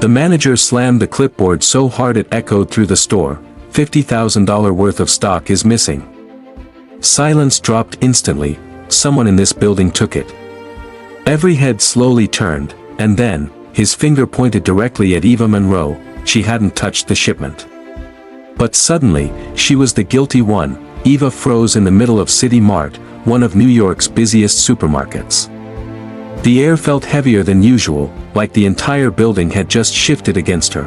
The manager slammed the clipboard so hard it echoed through the store. $50,000 worth of stock is missing. Silence dropped instantly. Someone in this building took it. Every head slowly turned, and then, his finger pointed directly at Eva Monroe. She hadn't touched the shipment. But suddenly, she was the guilty one. Eva froze in the middle of City Mart, one of New York's busiest supermarkets. The air felt heavier than usual, like the entire building had just shifted against her.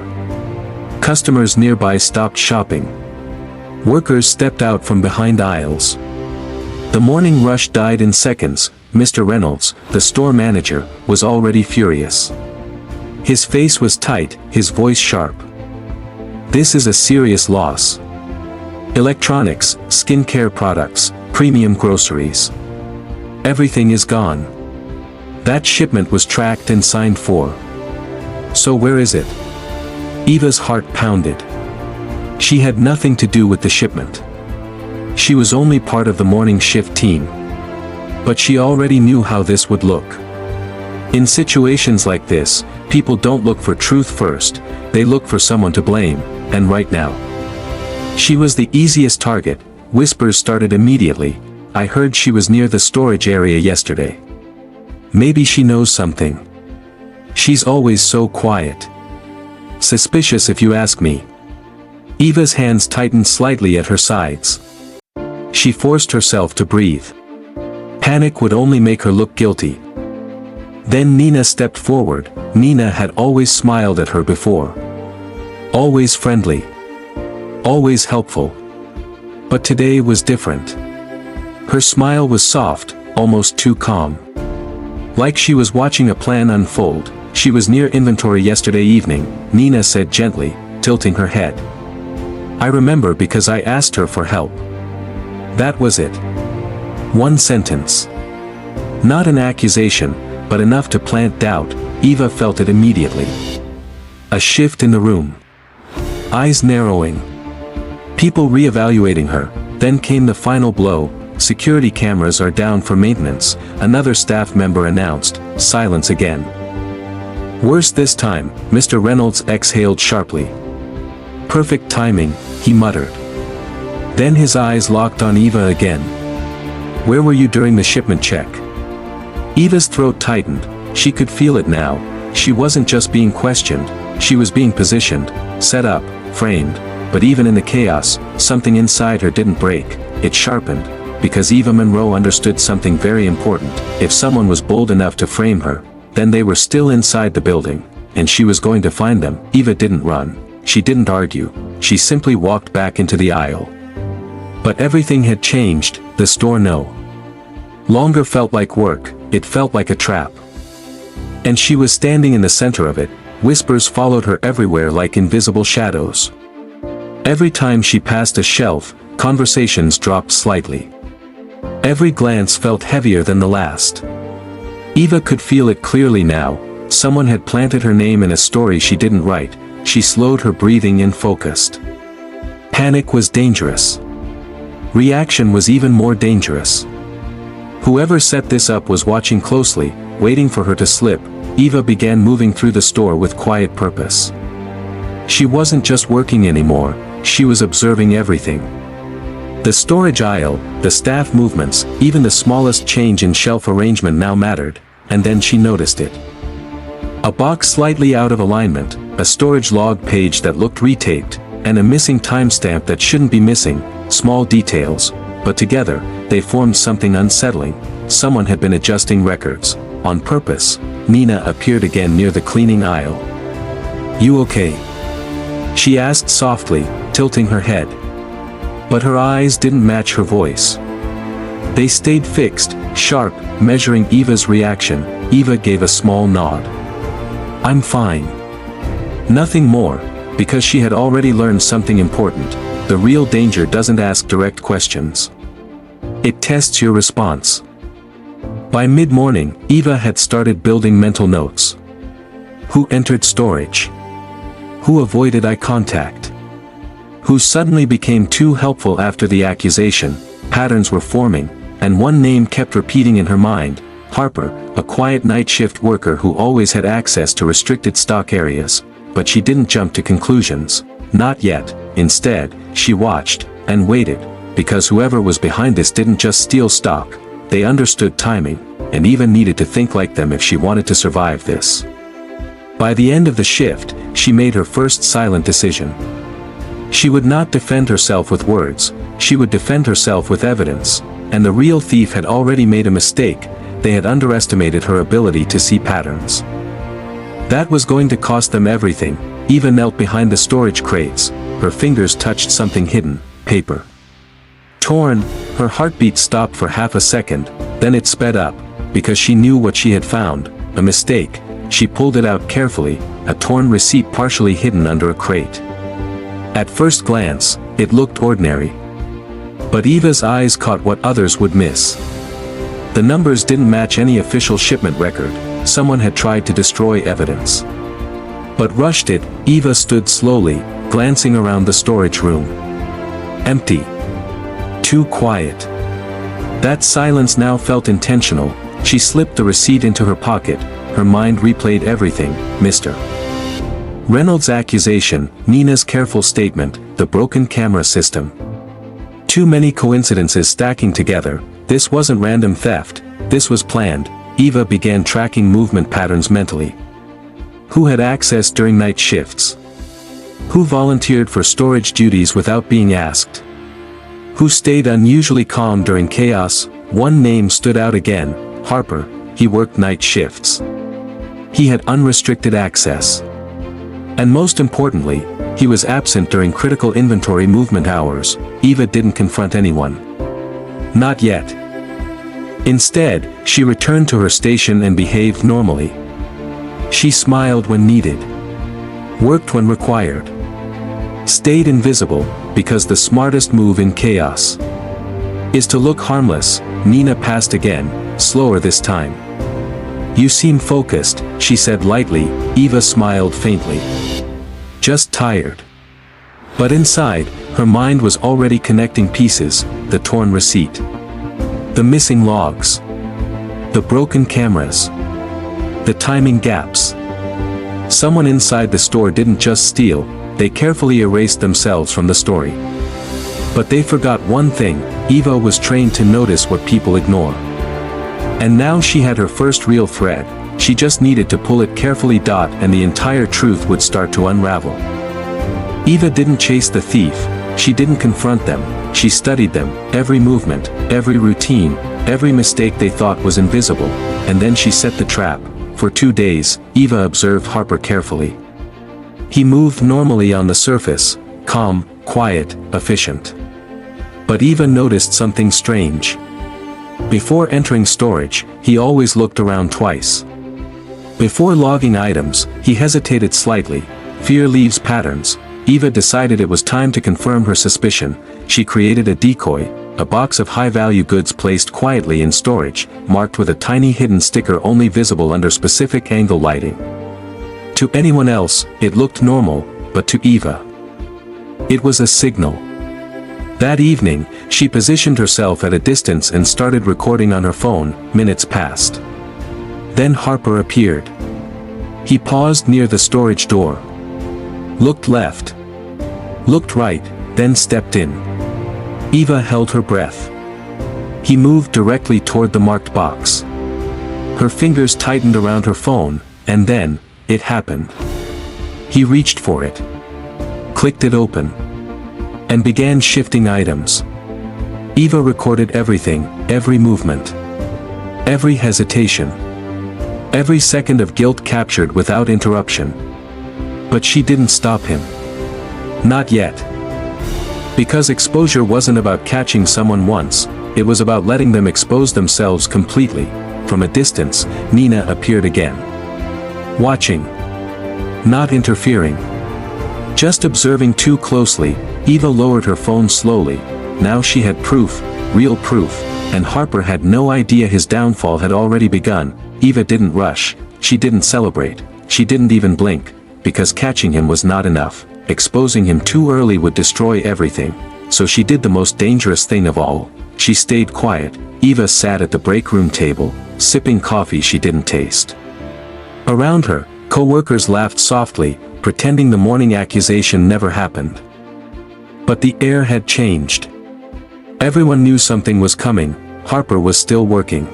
Customers nearby stopped shopping. Workers stepped out from behind aisles. The morning rush died in seconds. Mr. Reynolds, the store manager, was already furious. His face was tight, his voice sharp. This is a serious loss. Electronics, skincare products, premium groceries. Everything is gone. That shipment was tracked and signed for. So where is it? Eva's heart pounded. She had nothing to do with the shipment. She was only part of the morning shift team. But she already knew how this would look. In situations like this, people don't look for truth first, they look for someone to blame, and right now. She was the easiest target. Whispers started immediately. I heard she was near the storage area yesterday. Maybe she knows something. She's always so quiet. Suspicious if you ask me. Eva's hands tightened slightly at her sides. She forced herself to breathe. Panic would only make her look guilty. Then Nina stepped forward. Nina had always smiled at her before. Always friendly. Always helpful. But today was different. Her smile was soft, almost too calm. Like she was watching a plan unfold. She was near inventory yesterday evening, Nina said gently, tilting her head. I remember because I asked her for help. That was it. One sentence. Not an accusation, but enough to plant doubt. Eva felt it immediately. A shift in the room. Eyes narrowing. People reevaluating her. Then came the final blow. Security cameras are down for maintenance, another staff member announced. Silence again. Worse this time, Mr. Reynolds exhaled sharply. Perfect timing, he muttered. Then his eyes locked on Eva again. Where were you during the shipment check? Eva's throat tightened. She could feel it now. She wasn't just being questioned, she was being positioned, set up, framed. But even in the chaos, something inside her didn't break, it sharpened. Because Eva Monroe understood something very important. If someone was bold enough to frame her, then they were still inside the building, and she was going to find them. Eva didn't run. She didn't argue. She simply walked back into the aisle. But everything had changed. The store no longer felt like work, it felt like a trap. And she was standing in the center of it. Whispers followed her everywhere like invisible shadows. Every time she passed a shelf, conversations dropped slightly. Every glance felt heavier than the last. Eva could feel it clearly now. Someone had planted her name in a story she didn't write. She slowed her breathing and focused. Panic was dangerous. Reaction was even more dangerous. Whoever set this up was watching closely, waiting for her to slip. Eva began moving through the store with quiet purpose. She wasn't just working anymore, she was observing everything. The storage aisle, the staff movements, even the smallest change in shelf arrangement now mattered, and then she noticed it. A box slightly out of alignment, a storage log page that looked retaped, and a missing timestamp that shouldn't be missing. Small details, but together, they formed something unsettling. Someone had been adjusting records, on purpose. Nina appeared again near the cleaning aisle. You okay? She asked softly, tilting her head. But her eyes didn't match her voice. They stayed fixed, sharp, measuring Eva's reaction. Eva gave a small nod. I'm fine. Nothing more, because she had already learned something important. The real danger doesn't ask direct questions. It tests your response. By mid-morning, Eva had started building mental notes. Who entered storage? Who avoided eye contact? Who suddenly became too helpful after the accusation? Patterns were forming, and one name kept repeating in her mind. Harper, a quiet night shift worker who always had access to restricted stock areas. but she didn't jump to conclusions. Not yet. Instead, she watched, and waited, because whoever was behind this didn't just steal stock, they understood timing, and even needed to think like them if she wanted to survive this. By the end of the shift, she made her first silent decision. She would not defend herself with words, she would defend herself with evidence, and the real thief had already made a mistake. They had underestimated her ability to see patterns. That was going to cost them everything. Eva knelt behind the storage crates, her fingers touched something hidden, paper. Torn, her heartbeat stopped for half a second, then it sped up, because she knew what she had found, a mistake. She pulled it out carefully, a torn receipt partially hidden under a crate. At first glance, it looked ordinary. But Eva's eyes caught what others would miss. The numbers didn't match any official shipment record. Someone had tried to destroy evidence. But rushed it. Eva stood slowly, glancing around the storage room. Empty. Too quiet. That silence now felt intentional. She slipped the receipt into her pocket. Her mind replayed everything. Mr. Reynolds' accusation, Nina's careful statement, the broken camera system. Too many coincidences stacking together. This wasn't random theft, this was planned. Eva began tracking movement patterns mentally. Who had access during night shifts? Who volunteered for storage duties without being asked? Who stayed unusually calm during chaos? One name stood out again, Harper. He worked night shifts. He had unrestricted access. And most importantly, he was absent during critical inventory movement hours. Eva didn't confront anyone. Not yet. Instead, she returned to her station and behaved normally. She smiled when needed. Worked when required. Stayed invisible, because the smartest move in chaos is to look harmless. Nina passed again, slower this time. You seem focused, she said lightly. Eva smiled faintly. Just tired. But inside, her mind was already connecting pieces, the torn receipt. The missing logs. The broken cameras. The timing gaps. Someone inside the store didn't just steal, they carefully erased themselves from the story. But they forgot one thing, Eva was trained to notice what people ignore. And now she had her first real thread, she just needed to pull it carefully. And the entire truth would start to unravel. Eva didn't chase the thief, she didn't confront them, she studied them, every movement, every routine, every mistake they thought was invisible, and then she set the trap. For 2 days, Eva observed Harper carefully. He moved normally on the surface, calm, quiet, efficient. But Eva noticed something strange. Before entering storage, he always looked around twice. Before logging items, he hesitated slightly. Fear leaves patterns. Eva decided it was time to confirm her suspicion. She created a decoy, a box of high-value goods placed quietly in storage, marked with a tiny hidden sticker only visible under specific angle lighting. To anyone else, it looked normal, but to Eva, it was a signal. That evening, she positioned herself at a distance and started recording on her phone. Minutes passed. Then Harper appeared. He paused near the storage door. Looked left. Looked right, then stepped in. Eva held her breath. He moved directly toward the marked box. Her fingers tightened around her phone, and then, it happened. He reached for it. Clicked it open. And began shifting items. Eva recorded everything, every movement. Every hesitation. Every second of guilt captured without interruption. But she didn't stop him. Not yet. Because exposure wasn't about catching someone once, it was about letting them expose themselves completely. From a distance, Nina appeared again. Watching. Not interfering. Just observing too closely. Eva lowered her phone slowly. Now she had proof, real proof, and Harper had no idea his downfall had already begun. Eva didn't rush, she didn't celebrate, she didn't even blink, because catching him was not enough. Exposing him too early would destroy everything. So she did the most dangerous thing of all. She stayed quiet. Eva sat at the break room table, sipping coffee she didn't taste. Around her, co-workers laughed softly. pretending the morning accusation never happened. But the air had changed. Everyone knew something was coming. Harper was still working.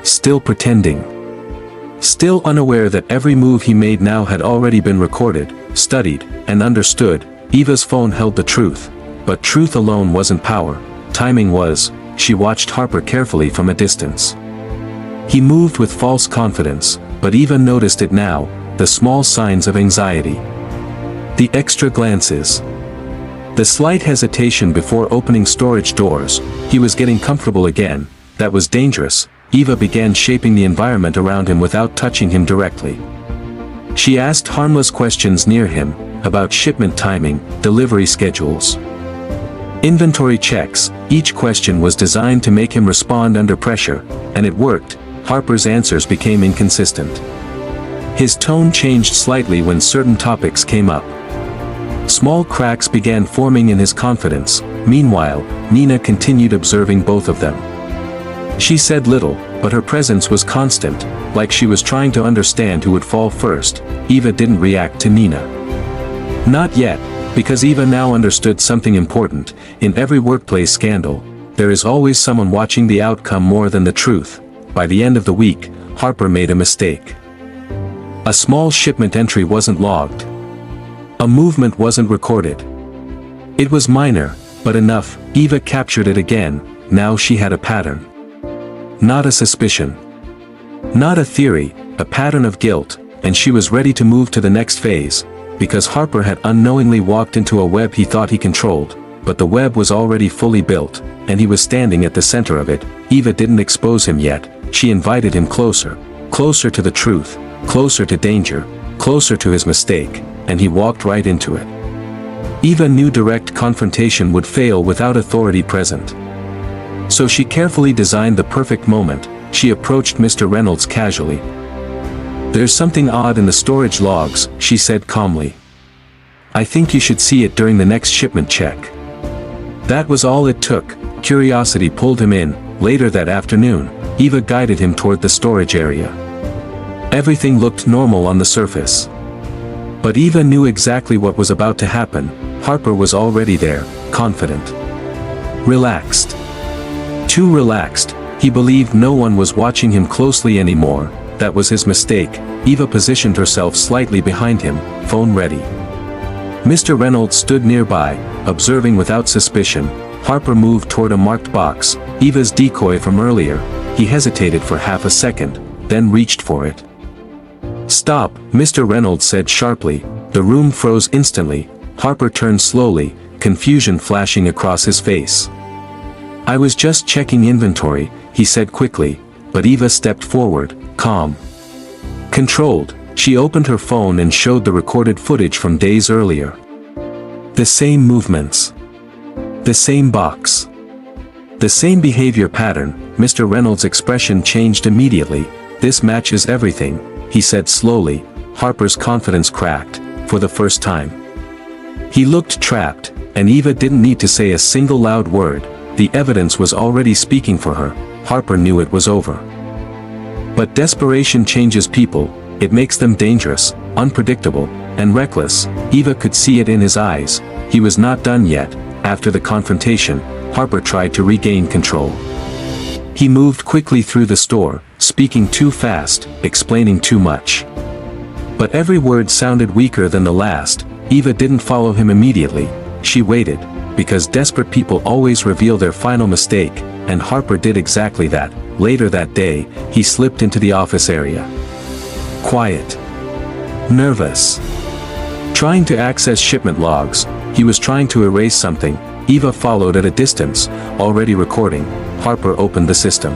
Still pretending. Still unaware that every move he made now had already been recorded, studied, and understood. Eva's phone held the truth. But truth alone wasn't power. Timing was. She watched Harper carefully from a distance. He moved with false confidence, but Eva noticed it now, the small signs of anxiety. The extra glances. The slight hesitation before opening storage doors. He was getting comfortable again. That was dangerous. Eva began shaping the environment around him without touching him directly. She asked harmless questions near him, about shipment timing, delivery schedules, inventory checks. Each question was designed to make him respond under pressure, and it worked. Harper's answers became inconsistent. His tone changed slightly when certain topics came up. Small cracks began forming in his confidence. Meanwhile, Nina continued observing both of them. She said little, but her presence was constant, like she was trying to understand who would fall first. Eva didn't react to Nina. Not yet, because Eva now understood something important. In every workplace scandal, there is always someone watching the outcome more than the truth. By the end of the week, Harper made a mistake. A small shipment entry wasn't logged. A movement wasn't recorded. It was minor, but enough. Eva captured it again. Now she had a pattern. Not a suspicion. Not a theory, a pattern of guilt, and she was ready to move to the next phase, because Harper had unknowingly walked into a web he thought he controlled, but the web was already fully built, and he was standing at the center of it. Eva didn't expose him yet. She invited him closer. Closer to the truth, closer to danger, closer to his mistake, and he walked right into it. Eva knew direct confrontation would fail without authority present. So she carefully designed the perfect moment. She approached Mr. Reynolds casually. "There's something odd in the storage logs," she said calmly. "I think you should see it during the next shipment check." That was all it took. Curiosity pulled him in. Later that afternoon, Eva guided him toward the storage area. Everything looked normal on the surface. But Eva knew exactly what was about to happen. Harper was already there, confident. Relaxed. Too relaxed. He believed no one was watching him closely anymore. That was his mistake. Eva positioned herself slightly behind him, phone ready. Mr. Reynolds stood nearby, observing without suspicion. Harper moved toward a marked box, Eva's decoy from earlier. He hesitated for half a second, then reached for it. "Stop," Mr. Reynolds said sharply. The room froze instantly. Harper turned slowly, confusion flashing across his face. "I was just checking inventory," he said quickly, but Eva stepped forward, calm. Controlled, she opened her phone and showed the recorded footage from days earlier. The same movements. The same box. The same behavior pattern. Mr. Reynolds' expression changed immediately. "This matches everything," he said slowly. Harper's confidence cracked, for the first time. He looked trapped, and Eva didn't need to say a single loud word. The evidence was already speaking for her. Harper knew it was over. But desperation changes people. It makes them dangerous, unpredictable, and reckless. Eva could see it in his eyes. He was not done yet. After the confrontation, Harper tried to regain control. He moved quickly through the store, speaking too fast, explaining too much. But every word sounded weaker than the last. Eva didn't follow him immediately. She waited, because desperate people always reveal their final mistake, and Harper did exactly that. Later that day, he slipped into the office area. Quiet. Nervous. Trying to access shipment logs. He was trying to erase something. Eva followed at a distance, already recording. Harper opened the system.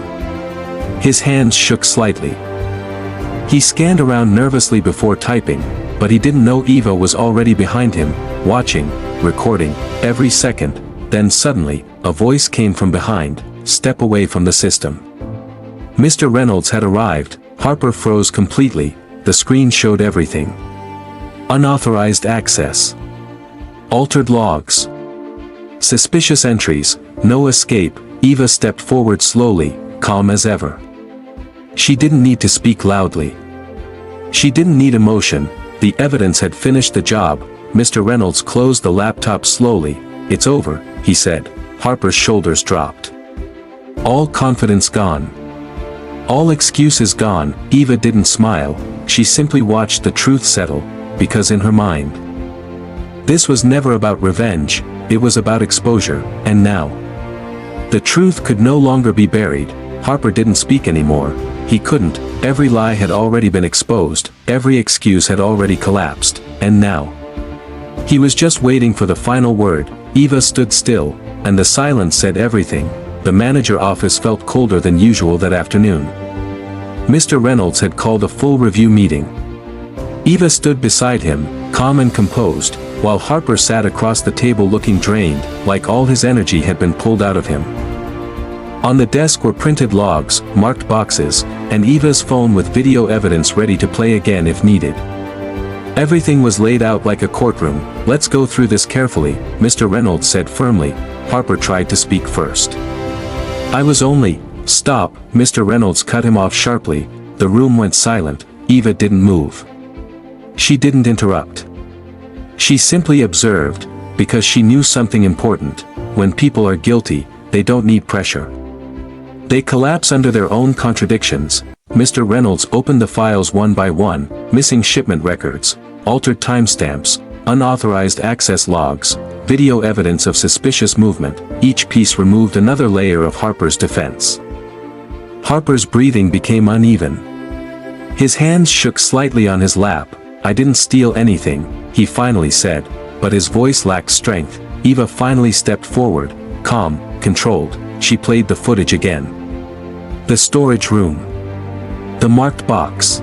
His hands shook slightly. He scanned around nervously before typing, but he didn't know Eva was already behind him, watching, recording, every second. Then suddenly, a voice came from behind. "Step away from the system." Mr. Reynolds had arrived. Harper froze completely. The screen showed everything. Unauthorized access. Altered logs. Suspicious entries. No escape. Eva stepped forward slowly, calm as ever. She didn't need to speak loudly. She didn't need emotion. The evidence had finished the job. Mr. Reynolds closed the laptop slowly. "It's over," he said. Harper's shoulders dropped. All confidence gone. All excuses gone. Eva didn't smile, she simply watched the truth settle, because in her mind, this was never about revenge, it was about exposure, and now, the truth could no longer be buried. Harper didn't speak anymore. He couldn't. Every lie had already been exposed, every excuse had already collapsed, and now, he was just waiting for the final word. Eva stood still, and the silence said everything. The manager office felt colder than usual that afternoon. Mr. Reynolds had called a full review meeting. Eva stood beside him, calm and composed, while Harper sat across the table looking drained, like all his energy had been pulled out of him. On the desk were printed logs, marked boxes, and Eva's phone with video evidence ready to play again if needed. Everything was laid out like a courtroom. "Let's go through this carefully," Mr. Reynolds said firmly. Harper tried to speak first. "I was only—" "Stop," Mr. Reynolds cut him off sharply. The room went silent. Eva didn't move. She didn't interrupt. She simply observed, because she knew something important. When people are guilty, they don't need pressure. They collapse under their own contradictions. Mr. Reynolds opened the files one by one, missing shipment records, altered timestamps, unauthorized access logs, video evidence of suspicious movement. Each piece removed another layer of Harper's defense. Harper's breathing became uneven. His hands shook slightly on his lap. "I didn't steal anything," he finally said, but his voice lacked strength. Eva finally stepped forward, calm, controlled. She played the footage again. The storage room. The marked box.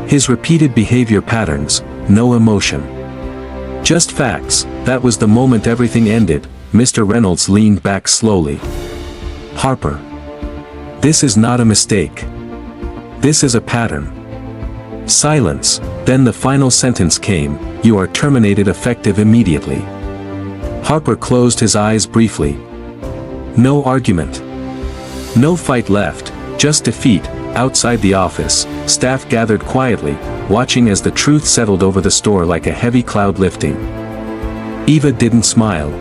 His repeated behavior patterns, no emotion. Just facts. That was the moment everything ended. Mr. Reynolds leaned back slowly. "Harper. This is not a mistake. This is a pattern." Silence. Then the final sentence came, "You are terminated effective immediately." Harper closed his eyes briefly. No argument. No fight left, just defeat. Outside the office, staff gathered quietly, watching as the truth settled over the store like a heavy cloud lifting. Eva didn't smile.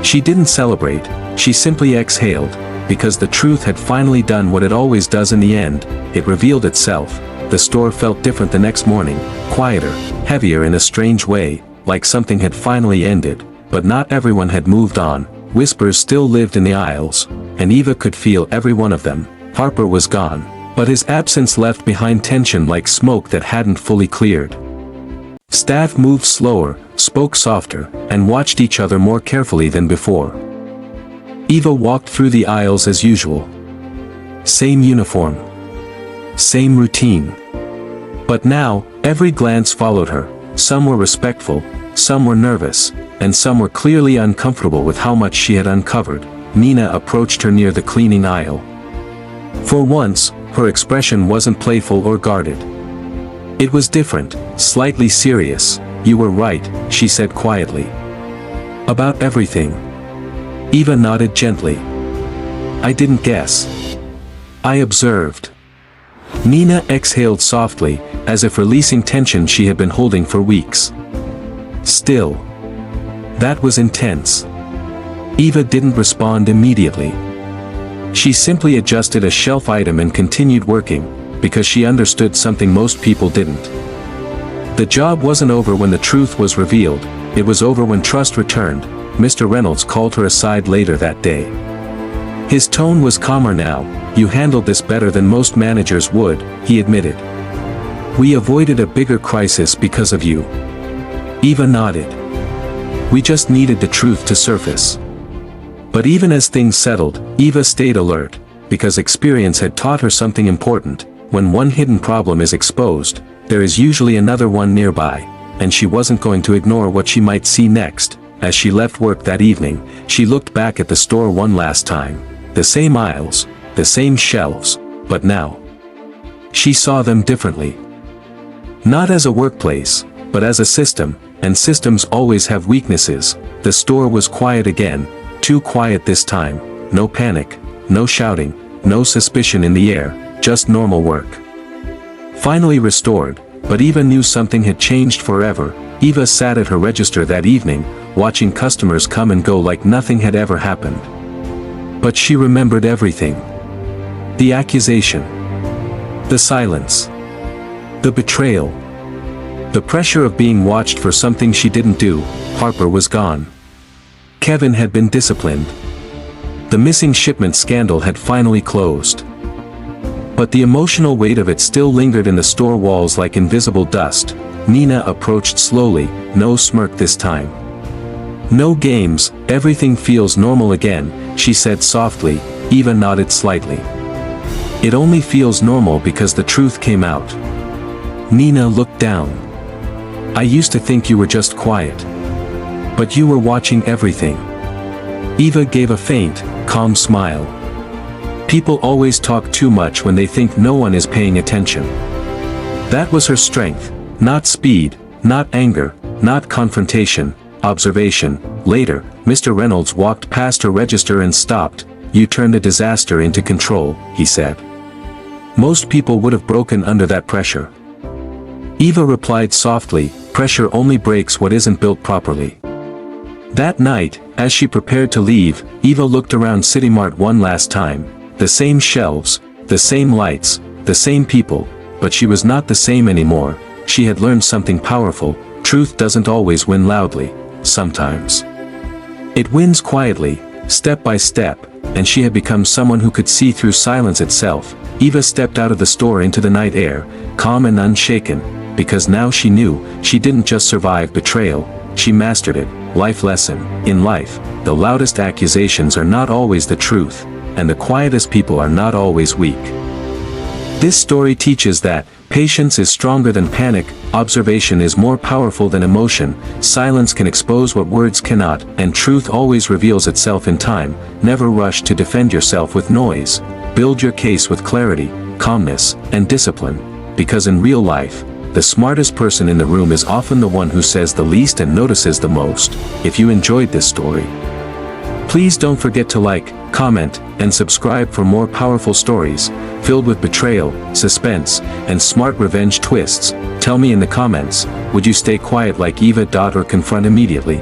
She didn't celebrate, she simply exhaled, because the truth had finally done what it always does in the end. It revealed itself. The store felt different the next morning, quieter, heavier in a strange way, like something had finally ended, but not everyone had moved on. Whispers still lived in the aisles, and Eva could feel every one of them. Harper was gone, but his absence left behind tension like smoke that hadn't fully cleared. Staff moved slower, spoke softer, and watched each other more carefully than before. Eva walked through the aisles as usual. Same uniform. Same routine. But now, every glance followed her. Some were respectful, some were nervous, and some were clearly uncomfortable with how much she had uncovered. Nina approached her near the cleaning aisle. For once, her expression wasn't playful or guarded. It was different, slightly serious. "You were right," she said quietly. "About everything." Eva nodded gently. "I didn't guess. I observed." Nina exhaled softly, as if releasing tension she had been holding for weeks. Still. That was intense. Eva didn't respond immediately. She simply adjusted a shelf item and continued working, because she understood something most people didn't. The job wasn't over when the truth was revealed, it was over when trust returned. Mr. Reynolds called her aside later that day. His tone was calmer now. "You handled this better than most managers would," he admitted. "We avoided a bigger crisis because of you." Eva nodded. "We just needed the truth to surface." But even as things settled, Eva stayed alert, because experience had taught her something important. When one hidden problem is exposed, there is usually another one nearby, and she wasn't going to ignore what she might see next. As she left work that evening, she looked back at the store one last time. The same aisles, the same shelves, but now, she saw them differently. Not as a workplace, but as a system, and systems always have weaknesses. The store was quiet again, too quiet this time. No panic, no shouting, no suspicion in the air, just normal work. Finally restored, But Eva knew something had changed forever. Eva sat at her register that evening, watching customers come and go like nothing had ever happened. But she remembered everything. The accusation. The silence. The betrayal. The pressure of being watched for something she didn't do. Harper was gone. Kevin had been disciplined. The missing shipment scandal had finally closed. But the emotional weight of it still lingered in the store walls like invisible dust. Nina approached slowly, no smirk this time. "No games, everything feels normal again," she said softly. Eva nodded slightly. "It only feels normal because the truth came out." Nina looked down. "I used to think you were just quiet. But you were watching everything." Eva gave a faint, calm smile. People always talk too much when they think no one is paying attention. That was her strength, not speed, not anger, not confrontation, observation. Later, Mr. Reynolds walked past her register and stopped. "You turned a disaster into control," he said. "Most people would have broken under that pressure." Eva replied softly, "Pressure only breaks what isn't built properly." That night, as she prepared to leave, Eva looked around City Mart one last time. The same shelves, the same lights, the same people, but she was not the same anymore. She had learned something powerful. Truth doesn't always win loudly. Sometimes it wins quietly, step by step, and she had become someone who could see through silence itself. Eva stepped out of the store into the night air, calm and unshaken, because now she knew, she didn't just survive betrayal, she mastered it. Life lesson. In life, the loudest accusations are not always the truth, and the quietest people are not always weak. This story teaches that patience is stronger than panic, observation is more powerful than emotion, silence can expose what words cannot, and truth always reveals itself in time. Never rush to defend yourself with noise. Build your case with clarity, calmness, and discipline, because in real life, the smartest person in the room is often the one who says the least and notices the most. If you enjoyed this story, please don't forget to like, comment, and subscribe for more powerful stories, filled with betrayal, suspense, and smart revenge twists. Tell me in the comments, would you stay quiet like Eva. Or confront immediately?